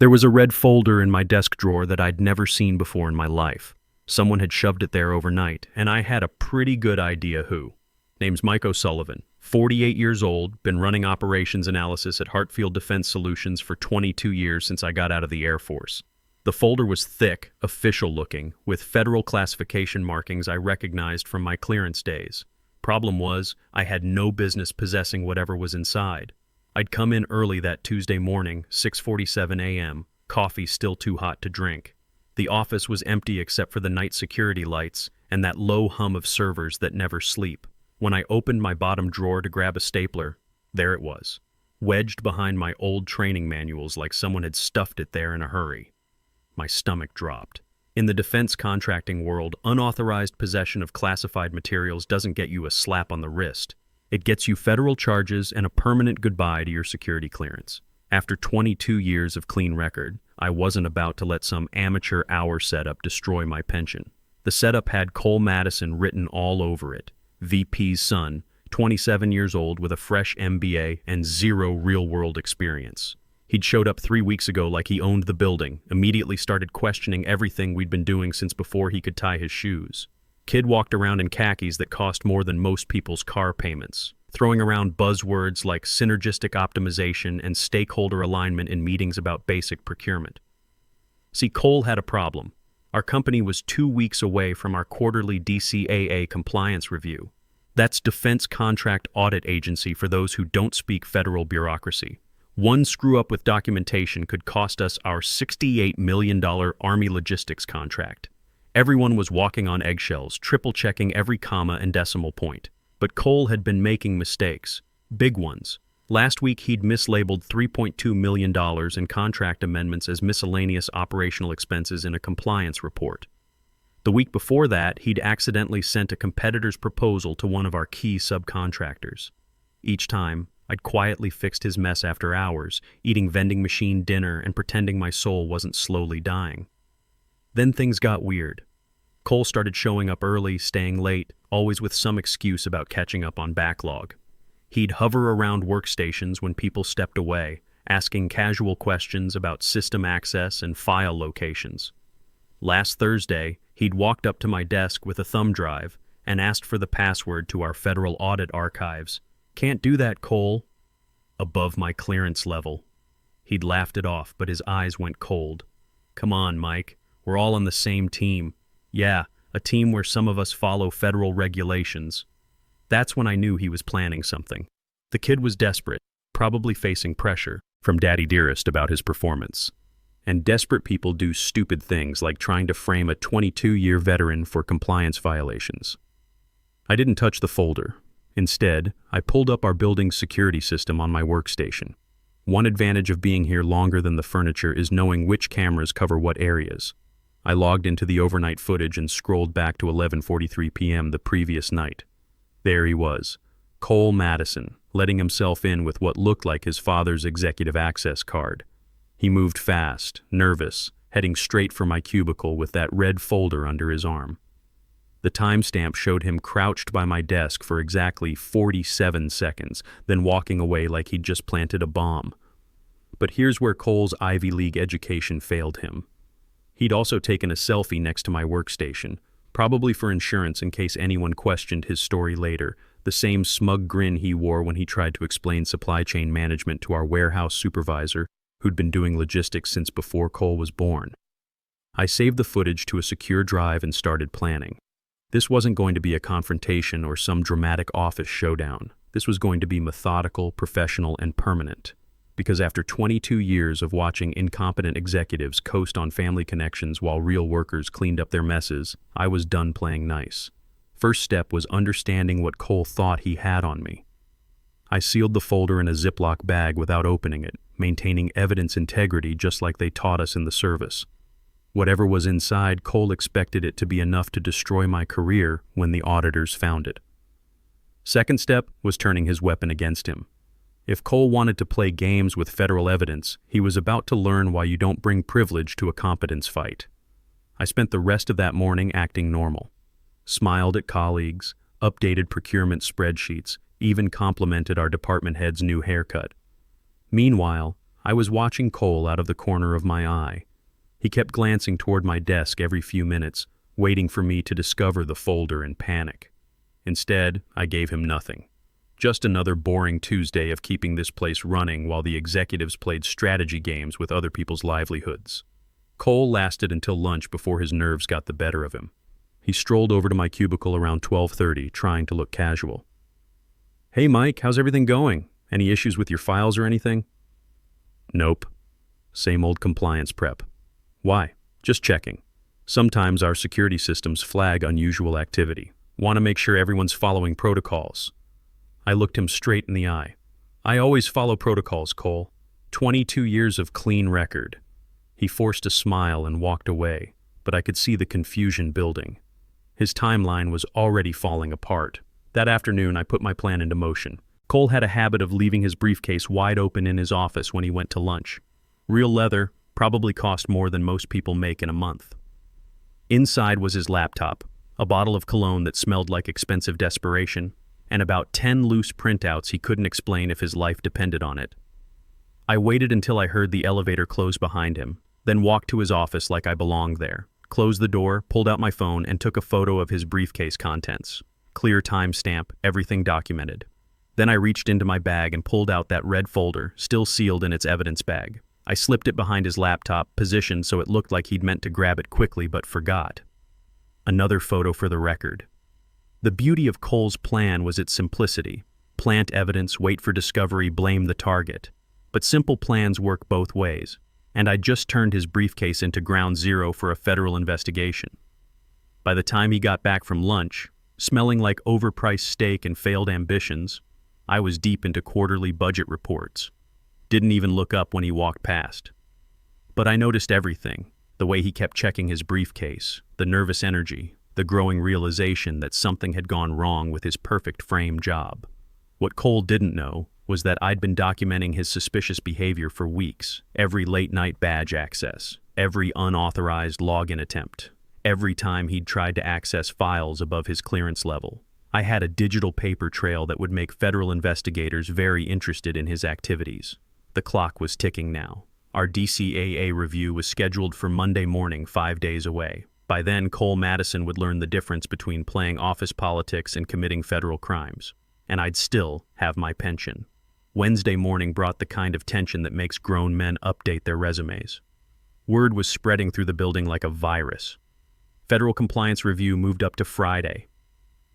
There was a red folder in my desk drawer that I'd never seen before in my life. Someone had shoved it there overnight, and I had a pretty good idea who. Name's Mike O'Sullivan, 48 years old, been running operations analysis at Hartfield Defense Solutions for 22 years since I got out of the Air Force. The folder was thick, official-looking, with federal classification markings I recognized from my clearance days. Problem was, I had no business possessing whatever was inside. I'd come in early that Tuesday morning, 6:47 a.m., coffee still too hot to drink. The office was empty except for the night security lights and that low hum of servers that never sleep. When I opened my bottom drawer to grab a stapler, there it was, wedged behind my old training manuals like someone had stuffed it there in a hurry. My stomach dropped. In the defense contracting world, unauthorized possession of classified materials doesn't get you a slap on the wrist. It gets you federal charges and a permanent goodbye to your security clearance. After 22 years of clean record, I wasn't about to let some amateur hour setup destroy my pension. The setup had Cole Madison written all over it. VP's son, 27 years old with a fresh MBA and zero real-world experience. He'd showed up 3 weeks ago like he owned the building, immediately started questioning everything we'd been doing since before he could tie his shoes. Kid walked around in khakis that cost more than most people's car payments, throwing around buzzwords like synergistic optimization and stakeholder alignment in meetings about basic procurement. See, Cole had a problem. Our company was 2 weeks away from our quarterly DCAA compliance review. That's Defense Contract Audit Agency for those who don't speak federal bureaucracy. One screw-up with documentation could cost us our $68 million Army logistics contract. Everyone was walking on eggshells, triple-checking every comma and decimal point. But Cole had been making mistakes, big ones. Last week he'd mislabeled $3.2 million in contract amendments as miscellaneous operational expenses in a compliance report. The week before that, he'd accidentally sent a competitor's proposal to one of our key subcontractors. Each time, I'd quietly fixed his mess after hours, eating vending machine dinner and pretending my soul wasn't slowly dying. Then things got weird. Cole started showing up early, staying late, always with some excuse about catching up on backlog. He'd hover around workstations when people stepped away, asking casual questions about system access and file locations. Last Thursday, he'd walked up to my desk with a thumb drive and asked for the password to our federal audit archives. "Can't do that, Cole." Above my clearance level. He'd laughed it off, but his eyes went cold. "Come on, Mike. We're all on the same team. Yeah, a team where some of us follow federal regulations." That's when I knew he was planning something. The kid was desperate, probably facing pressure from Daddy Dearest about his performance. And desperate people do stupid things like trying to frame a 22-year veteran for compliance violations. I didn't touch the folder. Instead, I pulled up our building's security system on my workstation. One advantage of being here longer than the furniture is knowing which cameras cover what areas. I logged into the overnight footage and scrolled back to 11:43 p.m. the previous night. There he was, Cole Madison, letting himself in with what looked like his father's executive access card. He moved fast, nervous, heading straight for my cubicle with that red folder under his arm. The timestamp showed him crouched by my desk for exactly 47 seconds, then walking away like he'd just planted a bomb. But here's where Cole's Ivy League education failed him. He'd also taken a selfie next to my workstation, probably for insurance in case anyone questioned his story later, the same smug grin he wore when he tried to explain supply chain management to our warehouse supervisor, who'd been doing logistics since before Cole was born. I saved the footage to a secure drive and started planning. This wasn't going to be a confrontation or some dramatic office showdown. This was going to be methodical, professional, and permanent. Because after 22 years of watching incompetent executives coast on family connections while real workers cleaned up their messes, I was done playing nice. First step was understanding what Cole thought he had on me. I sealed the folder in a Ziploc bag without opening it, maintaining evidence integrity just like they taught us in the service. Whatever was inside, Cole expected it to be enough to destroy my career when the auditors found it. Second step was turning his weapon against him. If Cole wanted to play games with federal evidence, he was about to learn why you don't bring privilege to a competence fight. I spent the rest of that morning acting normal. Smiled at colleagues, updated procurement spreadsheets, even complimented our department head's new haircut. Meanwhile, I was watching Cole out of the corner of my eye. He kept glancing toward my desk every few minutes, waiting for me to discover the folder and panic. Instead, I gave him nothing. Just another boring Tuesday of keeping this place running while the executives played strategy games with other people's livelihoods. Cole lasted until lunch before his nerves got the better of him. He strolled over to my cubicle around 12:30, trying to look casual. "Hey Mike, how's everything going? Any issues with your files or anything?" "Nope. Same old compliance prep." "Why?" "Just checking. Sometimes our security systems flag unusual activity. Want to make sure everyone's following protocols." I looked him straight in the eye. "I always follow protocols, Cole. 22 years of clean record." He forced a smile and walked away, but I could see the confusion building. His timeline was already falling apart. That afternoon, I put my plan into motion. Cole had a habit of leaving his briefcase wide open in his office when he went to lunch. Real leather, probably cost more than most people make in a month. Inside was his laptop, a bottle of cologne that smelled like expensive desperation, and about 10 loose printouts he couldn't explain if his life depended on it. I waited until I heard the elevator close behind him, then walked to his office like I belonged there, closed the door, pulled out my phone, and took a photo of his briefcase contents. Clear timestamp, everything documented. Then I reached into my bag and pulled out that red folder, still sealed in its evidence bag. I slipped it behind his laptop, positioned so it looked like he'd meant to grab it quickly but forgot. Another photo for the record. The beauty of Cole's plan was its simplicity. Plant evidence, wait for discovery, blame the target. But simple plans work both ways, and I'd just turned his briefcase into ground zero for a federal investigation. By the time he got back from lunch, smelling like overpriced steak and failed ambitions, I was deep into quarterly budget reports. Didn't even look up when he walked past. But I noticed everything, the way he kept checking his briefcase, the nervous energy, the growing realization that something had gone wrong with his perfect frame job. What Cole didn't know was that I'd been documenting his suspicious behavior for weeks, every late-night badge access, every unauthorized login attempt, every time he'd tried to access files above his clearance level. I had a digital paper trail that would make federal investigators very interested in his activities. The clock was ticking now. Our DCAA review was scheduled for Monday morning, 5 days away. By then, Cole Madison would learn the difference between playing office politics and committing federal crimes, and I'd still have my pension. Wednesday morning brought the kind of tension that makes grown men update their resumes. Word was spreading through the building like a virus. Federal compliance review moved up to Friday.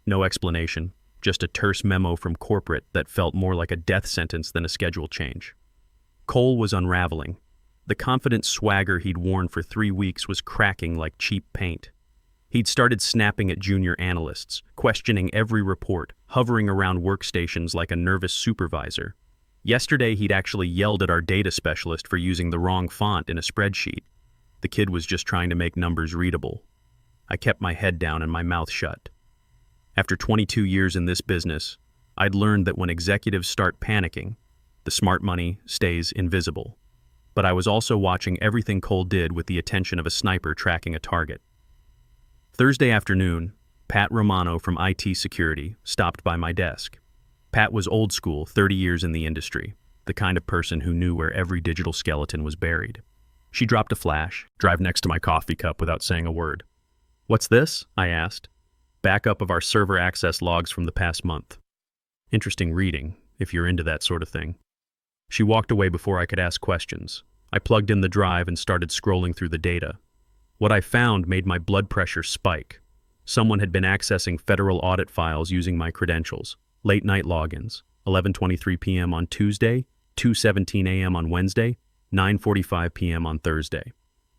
No explanation, just a terse memo from corporate that felt more like a death sentence than a schedule change. Cole was unraveling. The confident swagger he'd worn for 3 weeks was cracking like cheap paint. He'd started snapping at junior analysts, questioning every report, hovering around workstations like a nervous supervisor. Yesterday, he'd actually yelled at our data specialist for using the wrong font in a spreadsheet. The kid was just trying to make numbers readable. I kept my head down and my mouth shut. After 22 years in this business, I'd learned that when executives start panicking, the smart money stays invisible. But I was also watching everything Cole did with the attention of a sniper tracking a target. Thursday afternoon, Pat Romano from IT Security stopped by my desk. Pat was old school, 30 years in the industry, the kind of person who knew where every digital skeleton was buried. She dropped a flash, drive next to my coffee cup without saying a word. "What's this?" I asked. "Backup of our server access logs from the past month." Interesting reading, if you're into that sort of thing. She walked away before I could ask questions. I plugged in the drive and started scrolling through the data. What I found made my blood pressure spike. Someone had been accessing federal audit files using my credentials. Late-night logins, 11:23 p.m. on Tuesday, 2:17 a.m. on Wednesday, 9:45 p.m. on Thursday.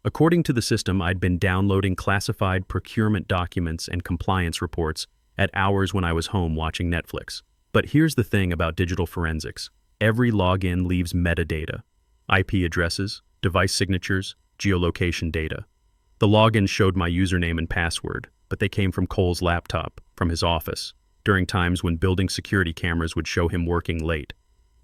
According to the system, I'd been downloading classified procurement documents and compliance reports at hours when I was home watching Netflix. But here's the thing about digital forensics. Every login leaves metadata: IP addresses, device signatures, geolocation data. The login showed my username and password, but they came from Cole's laptop, from his office, during times when building security cameras would show him working late.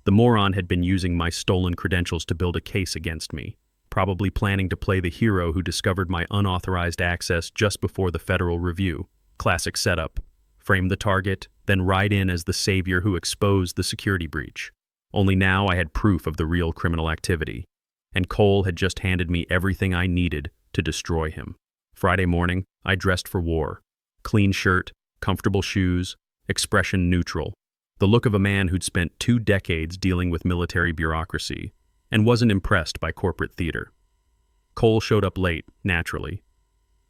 The moron had been using my stolen credentials to build a case against me, probably planning to play the hero who discovered my unauthorized access just before the federal review. Classic setup. Frame the target, then ride in as the savior who exposed the security breach. Only now I had proof of the real criminal activity, and Cole had just handed me everything I needed to destroy him. Friday morning, I dressed for war. Clean shirt, comfortable shoes, expression neutral. The look of a man who'd spent 2 decades dealing with military bureaucracy and wasn't impressed by corporate theater. Cole showed up late, naturally.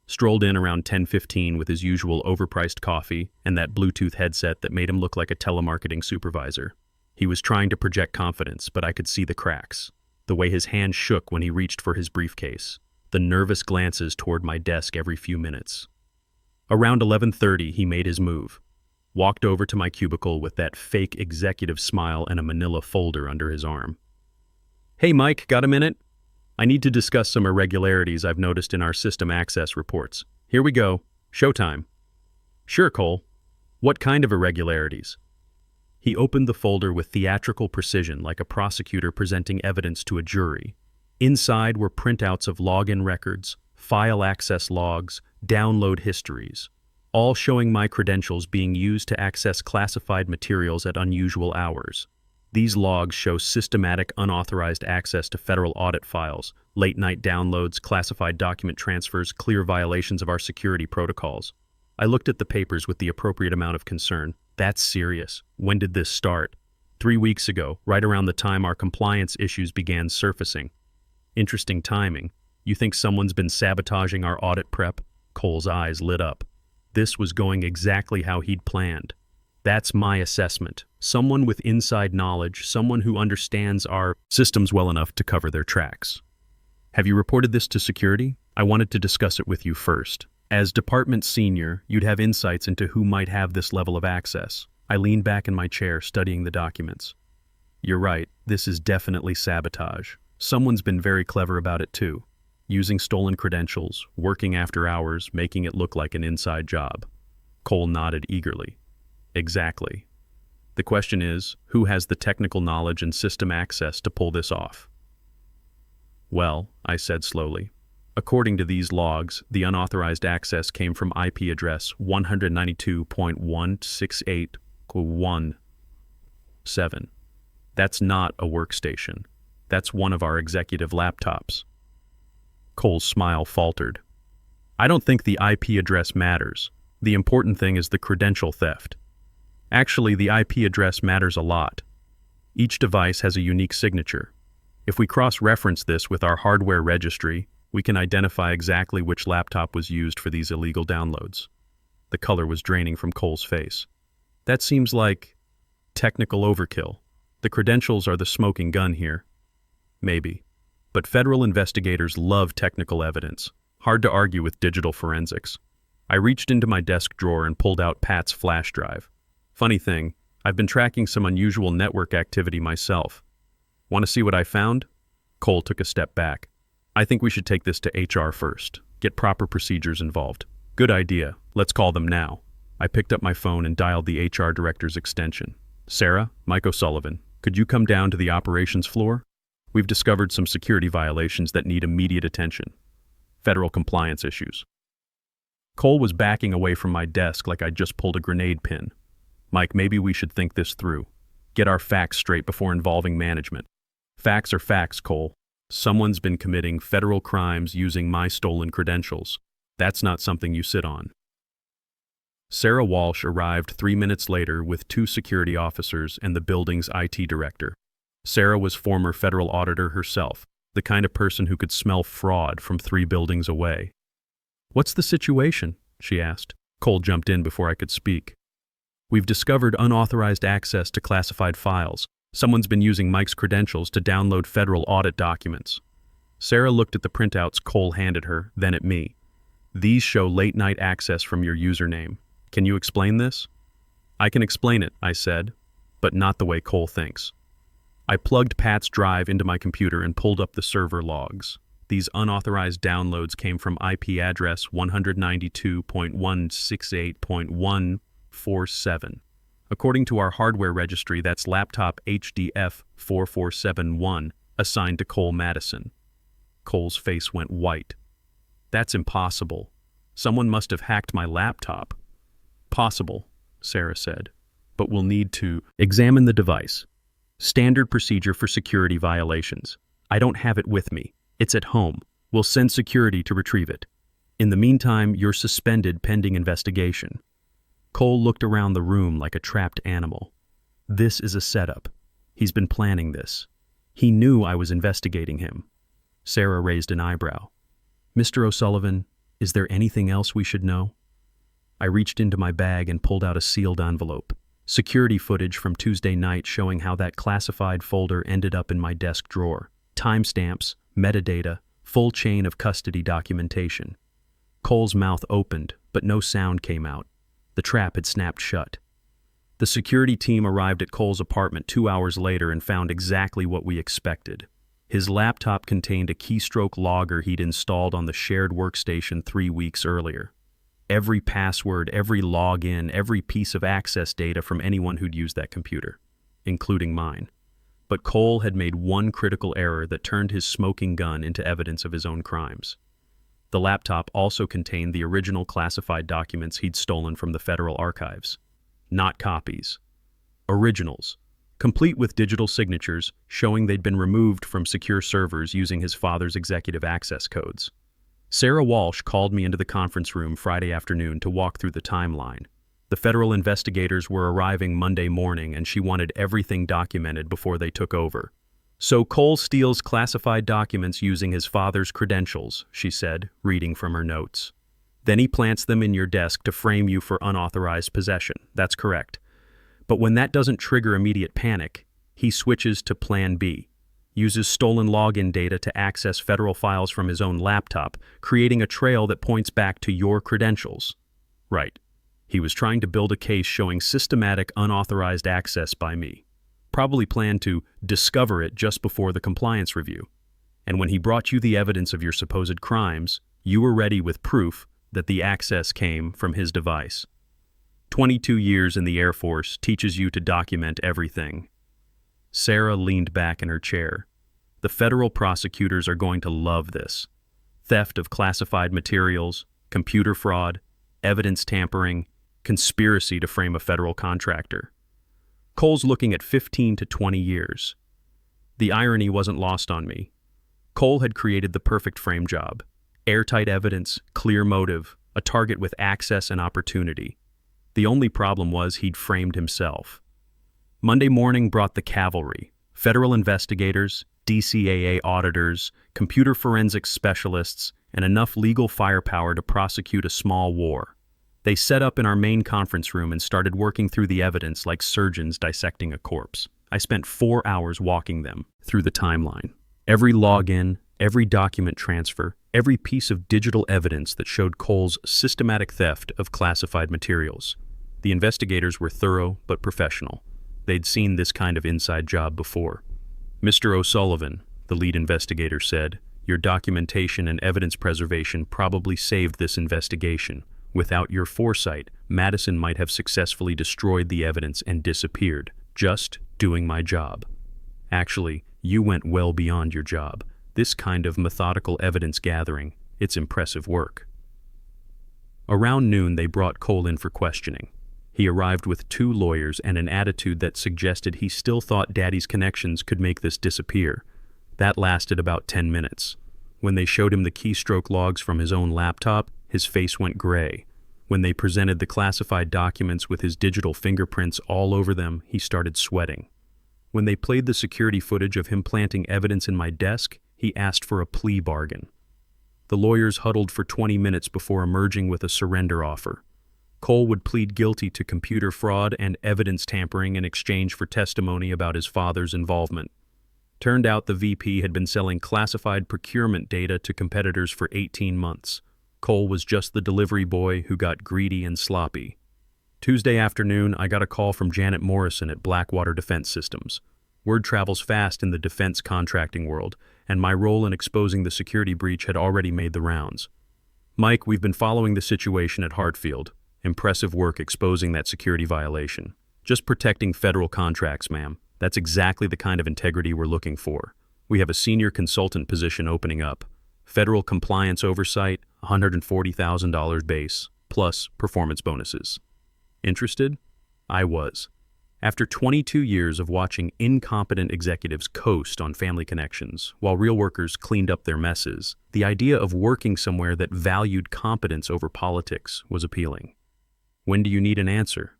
Strolled in around 10:15 with his usual overpriced coffee and that Bluetooth headset that made him look like a telemarketing supervisor. He was trying to project confidence, but I could see the cracks. The way his hand shook when he reached for his briefcase. The nervous glances toward my desk every few minutes. Around 11:30, he made his move. Walked over to my cubicle with that fake executive smile and a manila folder under his arm. "Hey Mike, got a minute? I need to discuss some irregularities I've noticed in our system access reports. Here we go. Showtime." "Sure, Cole. What kind of irregularities?" He opened the folder with theatrical precision like a prosecutor presenting evidence to a jury. Inside were printouts of login records, file access logs, download histories, all showing my credentials being used to access classified materials at unusual hours. These logs show systematic unauthorized access to federal audit files, late-night downloads, classified document transfers, clear violations of our security protocols. I looked at the papers with the appropriate amount of concern. That's serious. When did this start? 3 weeks ago, right around the time our compliance issues began surfacing. Interesting timing. You think someone's been sabotaging our audit prep? Cole's eyes lit up. This was going exactly how he'd planned. That's my assessment. Someone with inside knowledge, someone who understands our systems well enough to cover their tracks. Have you reported this to security? I wanted to discuss it with you first. As department senior, you'd have insights into who might have this level of access. I leaned back in my chair, studying the documents. You're right, this is definitely sabotage. Someone's been very clever about it too. Using stolen credentials, working after hours, making it look like an inside job. Cole nodded eagerly. Exactly. The question is, who has the technical knowledge and system access to pull this off? Well, I said slowly, according to these logs, the unauthorized access came from IP address 192.168.17. That's not a workstation. That's one of our executive laptops. Cole's smile faltered. I don't think the IP address matters. The important thing is the credential theft. Actually, the IP address matters a lot. Each device has a unique signature. If we cross-reference this with our hardware registry, we can identify exactly which laptop was used for these illegal downloads. The color was draining from Cole's face. That seems like technical overkill. The credentials are the smoking gun here. Maybe. But federal investigators love technical evidence. Hard to argue with digital forensics. I reached into my desk drawer and pulled out Pat's flash drive. Funny thing, I've been tracking some unusual network activity myself. Want to see what I found? Cole took a step back. I think we should take this to HR first. Get proper procedures involved. Good idea. Let's call them now. I picked up my phone and dialed the HR director's extension. Sarah, Mike O'Sullivan, could you come down to the operations floor? We've discovered some security violations that need immediate attention. Federal compliance issues. Cole was backing away from my desk like I'd just pulled a grenade pin. Mike, maybe we should think this through. Get our facts straight before involving management. Facts are facts, Cole. Someone's been committing federal crimes using my stolen credentials. That's not something you sit on. Sarah Walsh arrived 3 minutes later with 2 security officers and the building's IT director. Sarah was former federal auditor herself, the kind of person who could smell fraud from 3 buildings away. What's the situation? She asked. Cole jumped in before I could speak. We've discovered unauthorized access to classified files. Someone's been using Mike's credentials to download federal audit documents. Sarah looked at the printouts Cole handed her, then at me. These show late-night access from your username. Can you explain this? I can explain it, I said, but not the way Cole thinks. I plugged Pat's drive into my computer and pulled up the server logs. These unauthorized downloads came from IP address 192.168.147. According to our hardware registry, that's laptop HDF 4471, assigned to Cole Madison. Cole's face went white. That's impossible. Someone must have hacked my laptop. Possible, Sarah said, but we'll need to examine the device. Standard procedure for security violations. I don't have it with me. It's at home. We'll send security to retrieve it. In the meantime, you're suspended pending investigation. Cole looked around the room like a trapped animal. This is a setup. He's been planning this. He knew I was investigating him. Sarah raised an eyebrow. Mr. O'Sullivan, is there anything else we should know? I reached into my bag and pulled out a sealed envelope. Security footage from Tuesday night showing how that classified folder ended up in my desk drawer. Timestamps, metadata, full chain of custody documentation. Cole's mouth opened, but no sound came out. The trap had snapped shut. The security team arrived at Cole's apartment 2 hours later and found exactly what we expected. His laptop contained a keystroke logger he'd installed on the shared workstation 3 weeks earlier. Every password, every login, every piece of access data from anyone who'd used that computer, including mine. But Cole had made one critical error that turned his smoking gun into evidence of his own crimes. The laptop also contained the original classified documents he'd stolen from the federal archives. Not copies. Originals, complete with digital signatures showing they'd been removed from secure servers using his father's executive access codes. Sarah Walsh called me into the conference room Friday afternoon to walk through the timeline. The federal investigators were arriving Monday morning and she wanted everything documented before they took over. So Cole steals classified documents using his father's credentials, she said, reading from her notes. Then he plants them in your desk to frame you for unauthorized possession. That's correct. But when that doesn't trigger immediate panic, he switches to Plan B, uses stolen login data to access federal files from his own laptop, creating a trail that points back to your credentials. Right. He was trying to build a case showing systematic unauthorized access by me. Probably planned to discover it just before the compliance review. And when he brought you the evidence of your supposed crimes, you were ready with proof that the access came from his device. 22 years in the Air Force teaches you to document everything. Sarah leaned back in her chair. The federal prosecutors are going to love this. Theft of classified materials, computer fraud, evidence tampering, conspiracy to frame a federal contractor. Cole's looking at 15 to 20 years. The irony wasn't lost on me. Cole had created the perfect frame job. Airtight evidence, clear motive, a target with access and opportunity. The only problem was he'd framed himself. Monday morning brought the cavalry, federal investigators, DCAA auditors, computer forensics specialists, and enough legal firepower to prosecute a small war. They set up in our main conference room and started working through the evidence like surgeons dissecting a corpse. I spent 4 hours walking them through the timeline. Every login, every document transfer, every piece of digital evidence that showed Cole's systematic theft of classified materials. The investigators were thorough but professional. They'd seen this kind of inside job before. Mr. O'Sullivan, the lead investigator said, your documentation and evidence preservation probably saved this investigation. Without your foresight, Madison might have successfully destroyed the evidence and disappeared, just doing my job. Actually, you went well beyond your job. This kind of methodical evidence gathering, it's impressive work. Around noon, they brought Cole in for questioning. He arrived with 2 lawyers and an attitude that suggested he still thought Daddy's connections could make this disappear. That lasted about 10 minutes. When they showed him the keystroke logs from his own laptop, his face went gray. When they presented the classified documents with his digital fingerprints all over them, he started sweating. When they played the security footage of him planting evidence in my desk, he asked for a plea bargain. The lawyers huddled for 20 minutes before emerging with a surrender offer. Cole would plead guilty to computer fraud and evidence tampering in exchange for testimony about his father's involvement. Turned out the VP had been selling classified procurement data to competitors for 18 months. Cole was just the delivery boy who got greedy and sloppy. Tuesday afternoon, I got a call from Janet Morrison at Blackwater Defense Systems. Word travels fast in the defense contracting world, and my role in exposing the security breach had already made the rounds. Mike, we've been following the situation at Hartfield. Impressive work exposing that security violation. Just protecting federal contracts, ma'am. That's exactly the kind of integrity we're looking for. We have a senior consultant position opening up. Federal compliance oversight, $140,000 base, plus performance bonuses. Interested? I was. After 22 years of watching incompetent executives coast on family connections while real workers cleaned up their messes, the idea of working somewhere that valued competence over politics was appealing. When do you need an answer?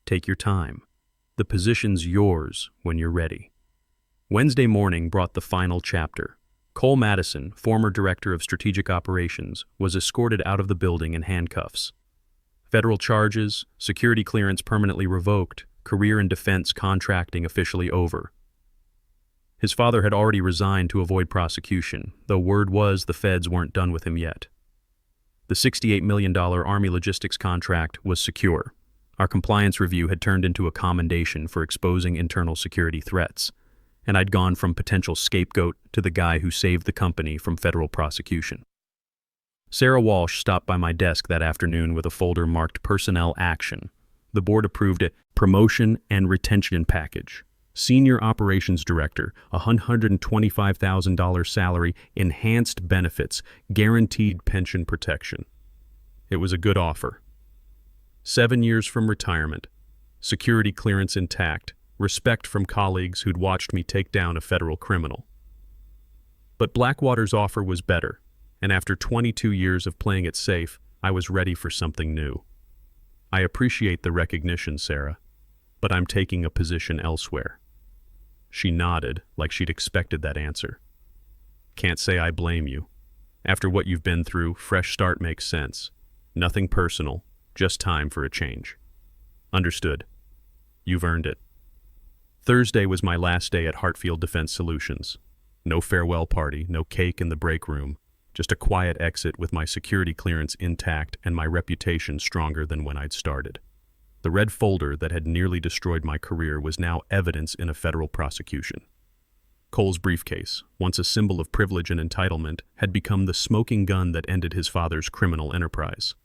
Take your time. The position's yours when you're ready. Wednesday morning brought the final chapter. Cole Madison, former director of strategic operations, was escorted out of the building in handcuffs. Federal charges, security clearance permanently revoked, career in defense contracting officially over. His father had already resigned to avoid prosecution, though word was the feds weren't done with him yet. The $68 million Army logistics contract was secure. Our compliance review had turned into a commendation for exposing internal security threats, and I'd gone from potential scapegoat to the guy who saved the company from federal prosecution. Sarah Walsh stopped by my desk that afternoon with a folder marked Personnel Action. The board approved a promotion and retention package. Senior Operations Director, a $125,000 salary, enhanced benefits, guaranteed pension protection. It was a good offer. 7 years from retirement, security clearance intact, respect from colleagues who'd watched me take down a federal criminal. But Blackwater's offer was better, and after 22 years of playing it safe, I was ready for something new. I appreciate the recognition, Sarah, but I'm taking a position elsewhere. She nodded, like she'd expected that answer. Can't say I blame you. After what you've been through, fresh start makes sense. Nothing personal, just time for a change. Understood. You've earned it. Thursday was my last day at Hartfield Defense Solutions. No farewell party, no cake in the break room, just a quiet exit with my security clearance intact and my reputation stronger than when I'd started. The red folder that had nearly destroyed my career was now evidence in a federal prosecution. Cole's briefcase, once a symbol of privilege and entitlement, had become the smoking gun that ended his father's criminal enterprise.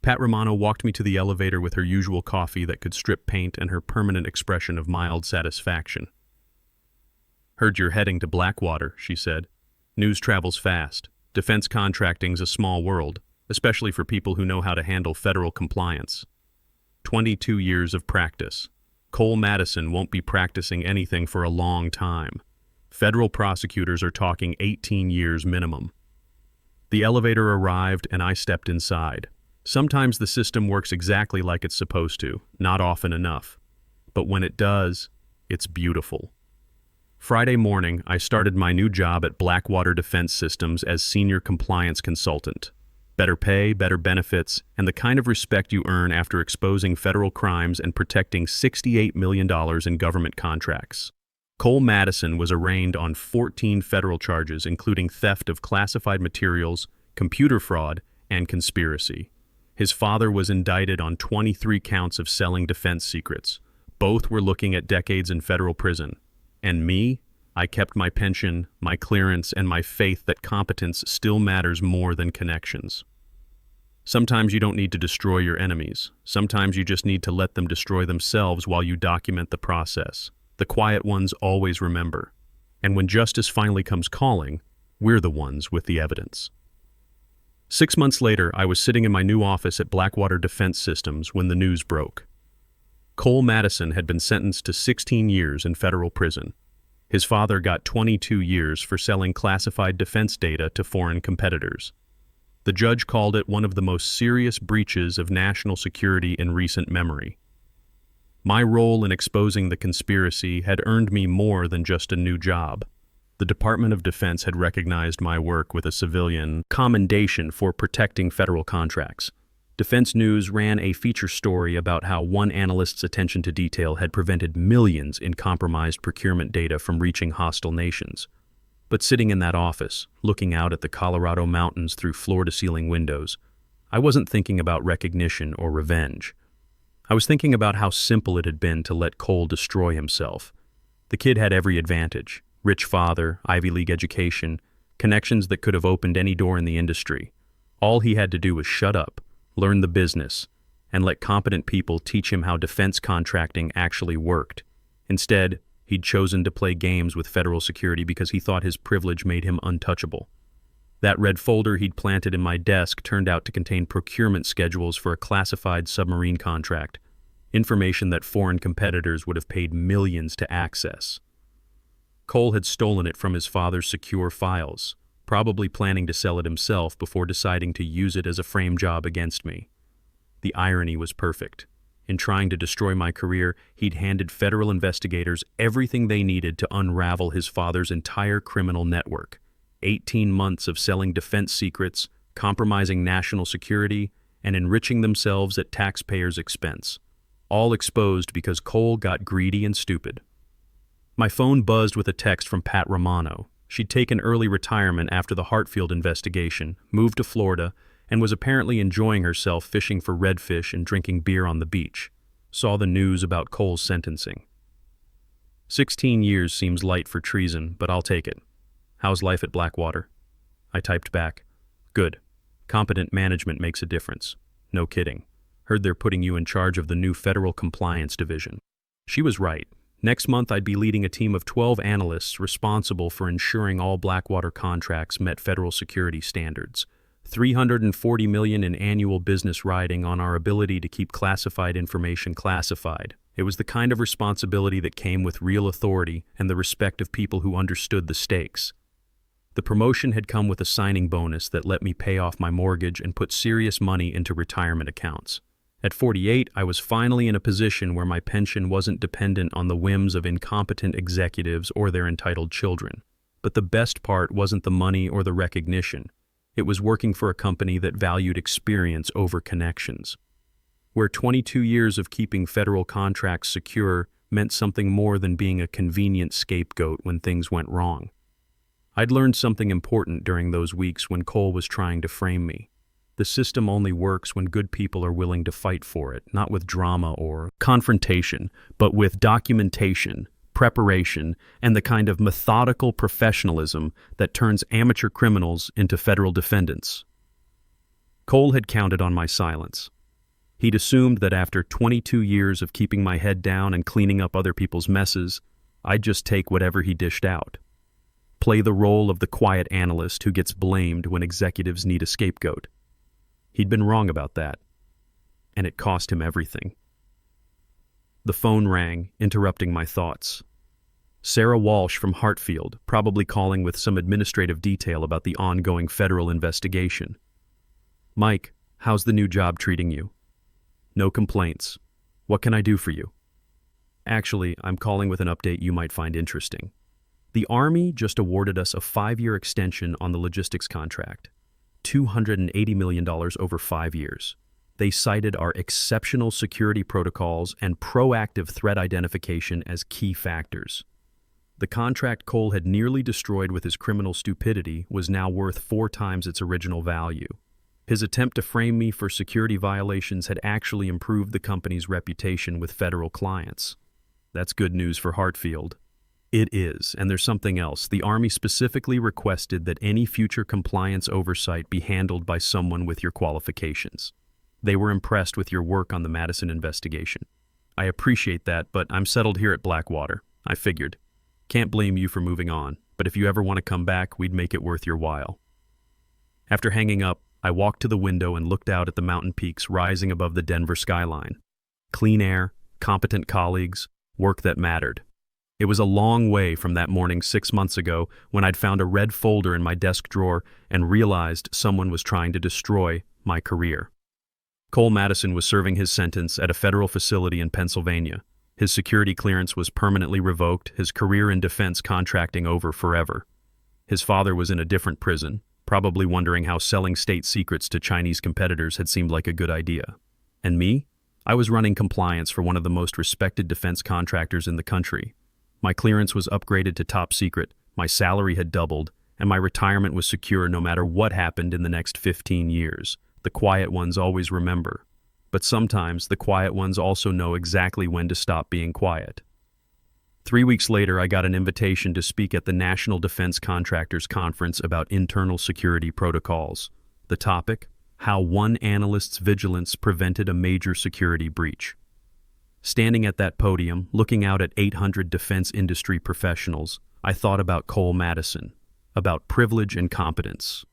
Pat Romano walked me to the elevator with her usual coffee that could strip paint and her permanent expression of mild satisfaction. "Heard you're heading to Blackwater," she said. "News travels fast. Defense contracting's a small world, especially for people who know how to handle federal compliance. 22 years of practice. Cole Madison won't be practicing anything for a long time. Federal prosecutors are talking 18 years minimum." The elevator arrived and I stepped inside. Sometimes the system works exactly like it's supposed to, not often enough. But when it does, it's beautiful. Friday morning, I started my new job at Blackwater Defense Systems as Senior Compliance Consultant. Better pay, better benefits, and the kind of respect you earn after exposing federal crimes and protecting $68 million in government contracts. Cole Madison was arraigned on 14 federal charges, including theft of classified materials, computer fraud, and conspiracy. His father was indicted on 23 counts of selling defense secrets. Both were looking at decades in federal prison. And me, I kept my pension, my clearance, and my faith that competence still matters more than connections. Sometimes you don't need to destroy your enemies. Sometimes you just need to let them destroy themselves while you document the process. The quiet ones always remember. And when justice finally comes calling, we're the ones with the evidence. 6 months later, I was sitting in my new office at Blackwater Defense Systems when the news broke. Cole Madison had been sentenced to 16 years in federal prison. His father got 22 years for selling classified defense data to foreign competitors. The judge called it one of the most serious breaches of national security in recent memory. My role in exposing the conspiracy had earned me more than just a new job. The Department of Defense had recognized my work with a civilian commendation for protecting federal contracts. Defense News ran a feature story about how one analyst's attention to detail had prevented millions in compromised procurement data from reaching hostile nations. But sitting in that office, looking out at the Colorado mountains through floor-to-ceiling windows, I wasn't thinking about recognition or revenge. I was thinking about how simple it had been to let Cole destroy himself. The kid had every advantage: rich father, Ivy League education, connections that could have opened any door in the industry. All he had to do was shut up, learn the business, and let competent people teach him how defense contracting actually worked. Instead, he'd chosen to play games with federal security because he thought his privilege made him untouchable. That red folder he'd planted in my desk turned out to contain procurement schedules for a classified submarine contract. information that foreign competitors would have paid millions to access. Cole had stolen it from his father's secure files, probably planning to sell it himself before deciding to use it as a frame job against me. The irony was perfect. In trying to destroy my career, he'd handed federal investigators everything they needed to unravel his father's entire criminal network. 18 months of selling defense secrets, compromising national security, and enriching themselves at taxpayers' expense. All exposed because Cole got greedy and stupid. My phone buzzed with a text from Pat Romano. She'd taken early retirement after the Hartfield investigation, moved to Florida, and was apparently enjoying herself fishing for redfish and drinking beer on the beach. Saw the news about Cole's sentencing. 16 years seems light for treason, but I'll take it. How's life at Blackwater? I typed back. Good. Competent management makes a difference. No kidding. Heard they're putting you in charge of the new Federal Compliance Division. She was right. Next month I'd be leading a team of 12 analysts responsible for ensuring all Blackwater contracts met federal security standards. $340 million in annual business riding on our ability to keep classified information classified. It was the kind of responsibility that came with real authority and the respect of people who understood the stakes. The promotion had come with a signing bonus that let me pay off my mortgage and put serious money into retirement accounts. At 48, I was finally in a position where my pension wasn't dependent on the whims of incompetent executives or their entitled children. But the best part wasn't the money or the recognition. It was working for a company that valued experience over connections, where 22 years of keeping federal contracts secure meant something more than being a convenient scapegoat when things went wrong. I'd learned something important during those weeks when Cole was trying to frame me. The system only works when good people are willing to fight for it, not with drama or confrontation, but with documentation, preparation, and the kind of methodical professionalism that turns amateur criminals into federal defendants. Cole had counted on my silence. He'd assumed that after 22 years of keeping my head down and cleaning up other people's messes, I'd just take whatever he dished out. Play the role of the quiet analyst who gets blamed when executives need a scapegoat. He'd been wrong about that, and it cost him everything. The phone rang, interrupting my thoughts. Sarah Walsh from Hartfield, probably calling with some administrative detail about the ongoing federal investigation. Mike, how's the new job treating you? No complaints. What can I do for you? Actually, I'm calling with an update you might find interesting. The Army just awarded us a 5-year extension on the logistics contract. $280 million over 5 years. They cited our exceptional security protocols and proactive threat identification as key factors. The contract Cole had nearly destroyed with his criminal stupidity was now worth 4 times its original value. His attempt to frame me for security violations had actually improved the company's reputation with federal clients. That's good news for Hartfield. It is, and there's something else. The Army specifically requested that any future compliance oversight be handled by someone with your qualifications. They were impressed with your work on the Madison investigation. I appreciate that, but I'm settled here at Blackwater. I figured. Can't blame you for moving on, but if you ever want to come back, we'd make it worth your while. After hanging up, I walked to the window and looked out at the mountain peaks rising above the Denver skyline. Clean air, competent colleagues, work that mattered. It was a long way from that morning 6 months ago when I'd found a red folder in my desk drawer and realized someone was trying to destroy my career. Cole Madison was serving his sentence at a federal facility in Pennsylvania. His security clearance was permanently revoked, his career in defense contracting over forever. His father was in a different prison, probably wondering how selling state secrets to Chinese competitors had seemed like a good idea. And me? I was running compliance for one of the most respected defense contractors in the country. My clearance was upgraded to top secret, my salary had doubled, and my retirement was secure no matter what happened in the next 15 years. The quiet ones always remember. But sometimes the quiet ones also know exactly when to stop being quiet. 3 weeks later, I got an invitation to speak at the National Defense Contractors Conference about internal security protocols. The topic? How one analyst's vigilance prevented a major security breach. Standing at that podium, looking out at 800 defense industry professionals, I thought about Cole Madison, about privilege and competence,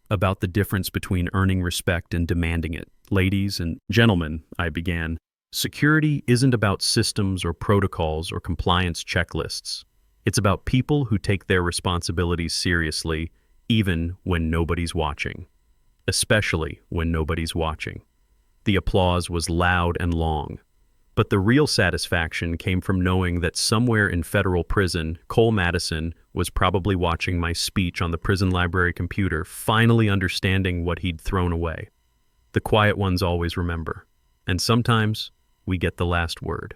about the difference between earning respect and demanding it. Ladies and gentlemen, I began. Security isn't about systems or protocols or compliance checklists. It's about people who take their responsibilities seriously, even when nobody's watching. Especially when nobody's watching. The applause was loud and long. But the real satisfaction came from knowing that somewhere in federal prison, Cole Madison was probably watching my speech on the prison library computer, finally understanding what he'd thrown away. The quiet ones always remember. And sometimes we get the last word.